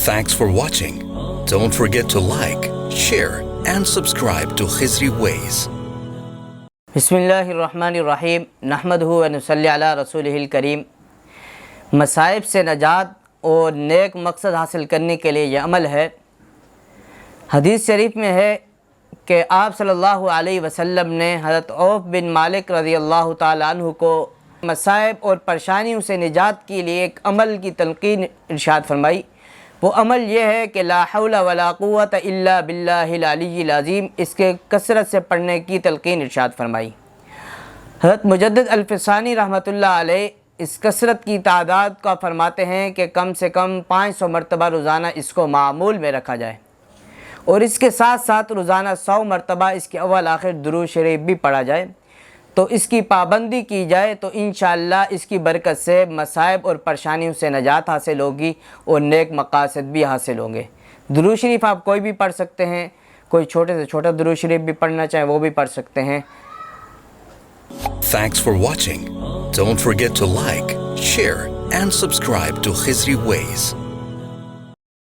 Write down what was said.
Thanks for watching. Don't forget to like, share and subscribe to Khizri Ways. बिस्मिल्लाहिर्रहमानिर्रहीम नहमदुहु व नुसल्ली अला रसूलिहिल करीम। मसाइब से नजात और नेक मकसद हासिल करने के लिए यह अमल है। हदीस शरीफ में है कि आप सल्लल्लाहु अलैहि वसल्लम ने हज़रत औफ बिन मालिक रज़ियल्लाहु ताला अन्हु को मसाइब और परेशानियों से निजात के लिए एक अमल की तलकीन इरशाद फरमाई। वो अमल ये है कि ला हौला वला कुव्वत इल्ला बिल्लाहिल अलिय्यिल अज़ीम, इसके कसरत से पढ़ने की तलकीन इरशाद फरमाई। हज़रत मुजद्दिद अल-फ़सानी रहमतुल्लाह अलैह इस कसरत की तादाद का फरमाते हैं कि कम से कम 500 मरतबा रोज़ाना इसको मामूल में रखा जाए और इसके साथ साथ रोज़ाना 100 मरतबा इसके अव्वल आखिर दुरूद शरीफ भी पढ़ा जाए। तो इसकी पाबंदी की जाए तो इंशाअल्लाह इसकी बरकत से मसाइब और परेशानियों से नजात हासिल होगी और नेक मकासद भी हासिल होंगे। दुरूद शरीफ आप कोई भी पढ़ सकते हैं, कोई छोटे से छोटा दुरूद शरीफ भी पढ़ना चाहे वो भी पढ़ सकते हैं। Thanks for watching. Don't forget to like, share and subscribe to Khizri Ways.